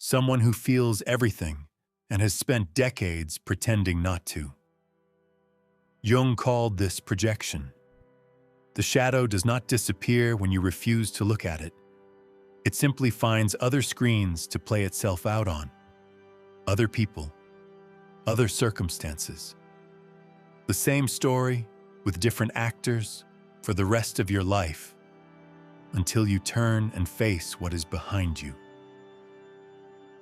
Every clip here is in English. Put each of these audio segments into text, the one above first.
someone who feels everything and has spent decades pretending not to. Jung called this projection. The shadow does not disappear when you refuse to look at it. It simply finds other screens to play itself out on. Other people, other circumstances. The same story with different actors for the rest of your life until you turn and face what is behind you.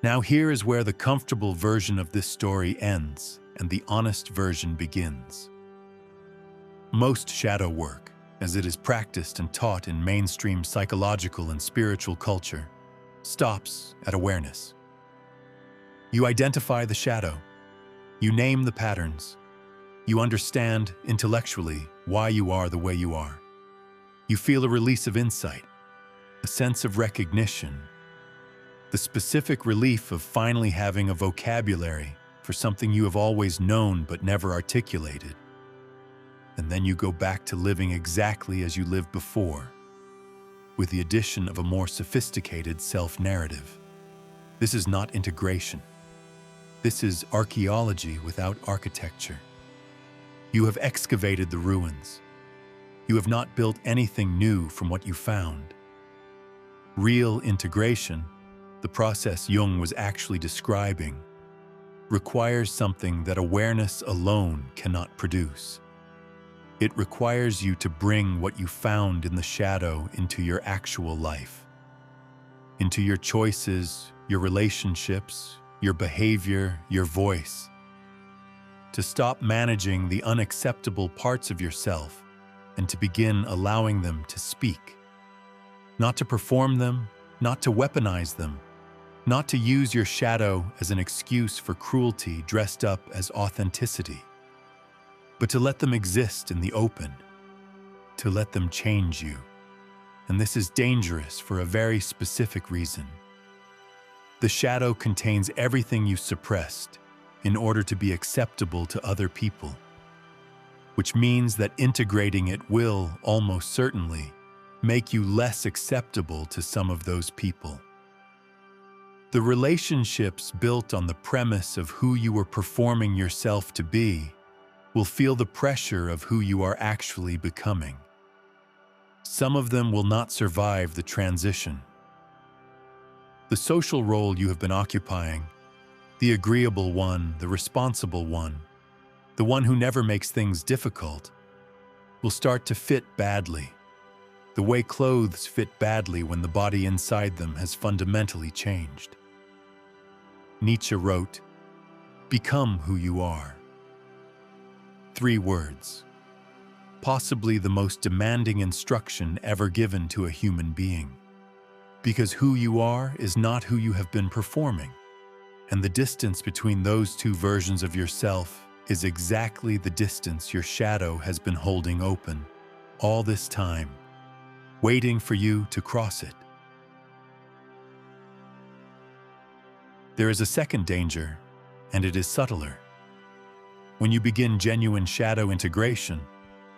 Now here is where the comfortable version of this story ends and the honest version begins. Most shadow work, as it is practiced and taught in mainstream psychological and spiritual culture, stops at awareness. You identify the shadow. You name the patterns. You understand intellectually why you are the way you are. You feel a release of insight, a sense of recognition, the specific relief of finally having a vocabulary for something you have always known but never articulated. And then you go back to living exactly as you lived before, with the addition of a more sophisticated self-narrative. This is not integration. This is archaeology without architecture. You have excavated the ruins. You have not built anything new from what you found. Real integration, the process Jung was actually describing, requires something that awareness alone cannot produce. It requires you to bring what you found in the shadow into your actual life, into your choices, your relationships, your behavior, your voice. To stop managing the unacceptable parts of yourself and to begin allowing them to speak. Not to perform them, not to weaponize them, not to use your shadow as an excuse for cruelty dressed up as authenticity, but to let them exist in the open, to let them change you. And this is dangerous for a very specific reason. The shadow contains everything you suppressed in order to be acceptable to other people, which means that integrating it will, almost certainly, make you less acceptable to some of those people. The relationships built on the premise of who you were performing yourself to be will feel the pressure of who you are actually becoming. Some of them will not survive the transition. The social role you have been occupying, the agreeable one, the responsible one, the one who never makes things difficult, will start to fit badly, the way clothes fit badly when the body inside them has fundamentally changed. Nietzsche wrote, "Become who you are." 3 words, possibly the most demanding instruction ever given to a human being. Because who you are is not who you have been performing, and the distance between those 2 versions of yourself is exactly the distance your shadow has been holding open all this time, waiting for you to cross it. There is a second danger, and it is subtler. When you begin genuine shadow integration,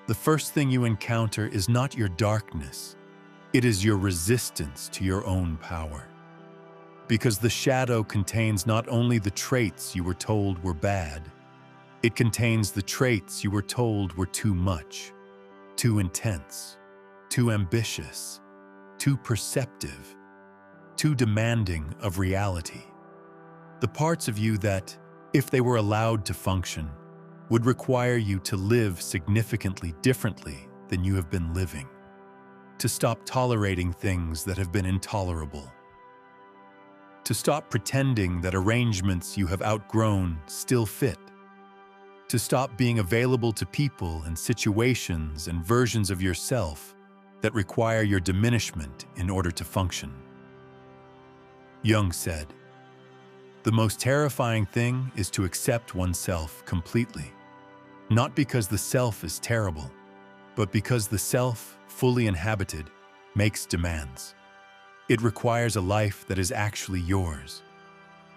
the first thing you encounter is not your darkness, it is your resistance to your own power. Because the shadow contains not only the traits you were told were bad, it contains the traits you were told were too much, too intense, too ambitious, too perceptive, too demanding of reality. The parts of you that, if they were allowed to function, would require you to live significantly differently than you have been living, to stop tolerating things that have been intolerable, to stop pretending that arrangements you have outgrown still fit, to stop being available to people and situations and versions of yourself that require your diminishment in order to function. Jung said, "The most terrifying thing is to accept oneself completely, not because the self is terrible, but because the self, fully inhabited, makes demands. It requires a life that is actually yours,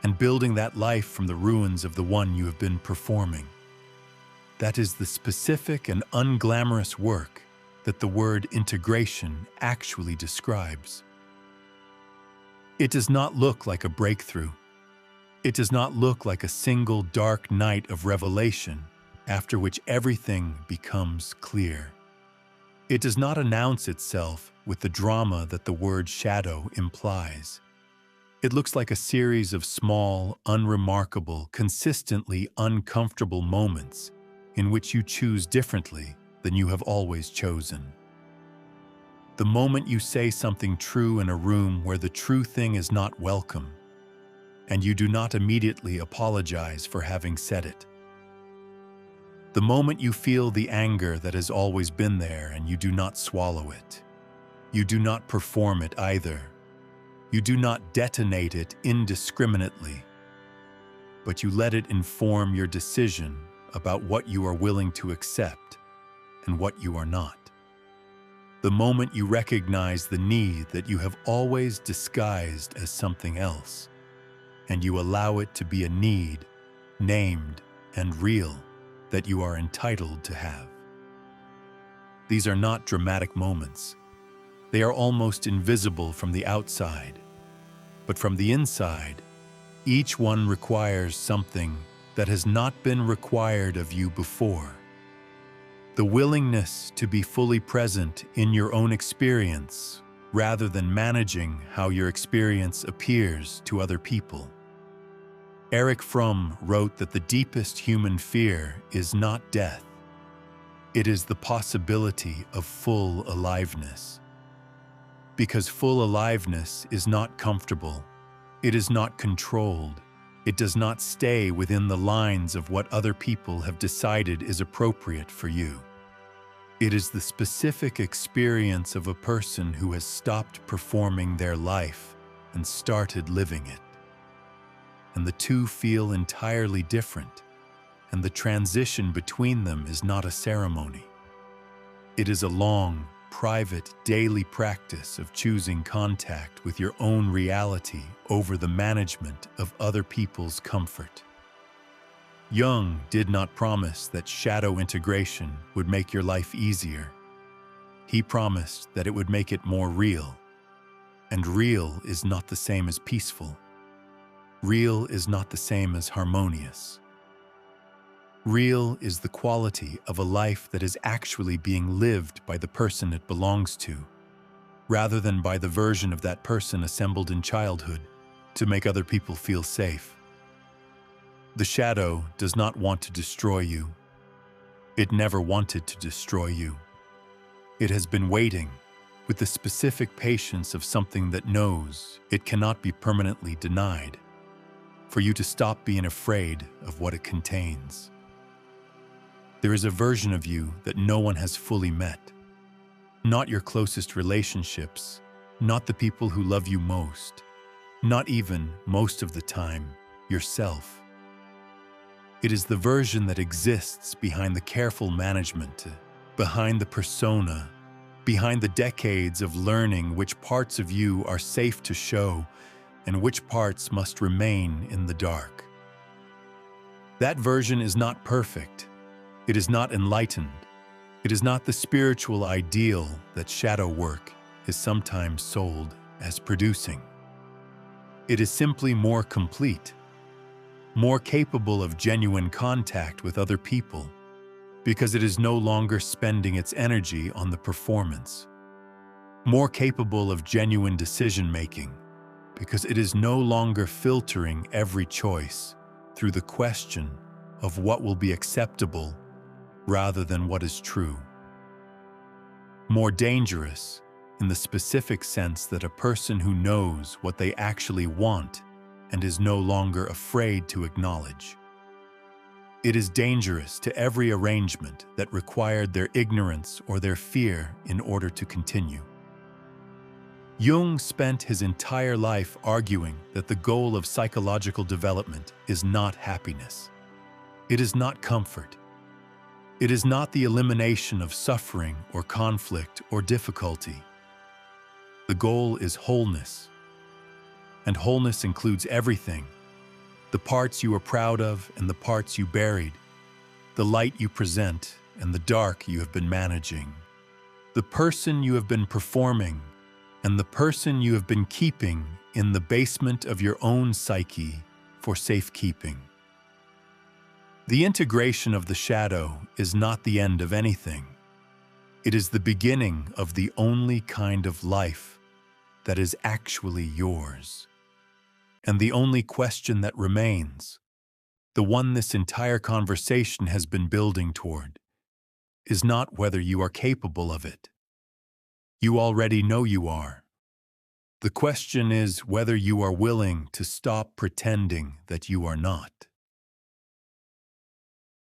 and building that life from the ruins of the one you have been performing. That is the specific and unglamorous work that the word integration actually describes. It does not look like a breakthrough, It does not look like a single dark night of revelation, after which everything becomes clear. It does not announce itself with the drama that the word shadow implies. It looks like a series of small, unremarkable, consistently uncomfortable moments in which you choose differently than you have always chosen. The moment you say something true in a room where the true thing is not welcome, and you do not immediately apologize for having said it. The moment you feel the anger that has always been there and you do not swallow it. You do not perform it either. You do not detonate it indiscriminately, but you let it inform your decision about what you are willing to accept and what you are not. The moment you recognize the need that you have always disguised as something else, and you allow it to be a need, named and real, that you are entitled to have. These are not dramatic moments. They are almost invisible from the outside. But from the inside, each one requires something that has not been required of you before. The willingness to be fully present in your own experience, rather than managing how your experience appears to other people. Erich Fromm wrote that the deepest human fear is not death. It is the possibility of full aliveness. Because full aliveness is not comfortable, it is not controlled, it does not stay within the lines of what other people have decided is appropriate for you. It is the specific experience of a person who has stopped performing their life and started living it. And the two feel entirely different, and the transition between them is not a ceremony. It is a long, private, daily practice of choosing contact with your own reality over the management of other people's comfort. Jung did not promise that shadow integration would make your life easier. He promised that it would make it more real. And real is not the same as peaceful. Real is not the same as harmonious. Real is the quality of a life that is actually being lived by the person it belongs to, rather than by the version of that person assembled in childhood to make other people feel safe. The shadow does not want to destroy you. It never wanted to destroy you. It has been waiting with the specific patience of something that knows it cannot be permanently denied, for you to stop being afraid of what it contains. There is a version of you that no one has fully met. Not your closest relationships, not the people who love you most, not even, most of the time, yourself. It is the version that exists behind the careful management, behind the persona, behind the decades of learning which parts of you are safe to show and which parts must remain in the dark. That version is not perfect. It is not enlightened. It is not the spiritual ideal that shadow work is sometimes sold as producing. It is simply more complete, more capable of genuine contact with other people, because it is no longer spending its energy on the performance. More capable of genuine decision-making, because it is no longer filtering every choice through the question of what will be acceptable rather than what is true. More dangerous in the specific sense that a person who knows what they actually want and is no longer afraid to acknowledge. It is dangerous to every arrangement that required their ignorance or their fear in order to continue. Jung spent his entire life arguing that the goal of psychological development is not happiness. It is not comfort. It is not the elimination of suffering or conflict or difficulty. The goal is wholeness. And wholeness includes everything: the parts you are proud of and the parts you buried, the light you present and the dark you have been managing, the person you have been performing and the person you have been keeping in the basement of your own psyche for safekeeping. The integration of the shadow is not the end of anything. It is the beginning of the only kind of life that is actually yours. And the only question that remains, the one this entire conversation has been building toward, is not whether you are capable of it. You already know you are. The question is whether you are willing to stop pretending that you are not.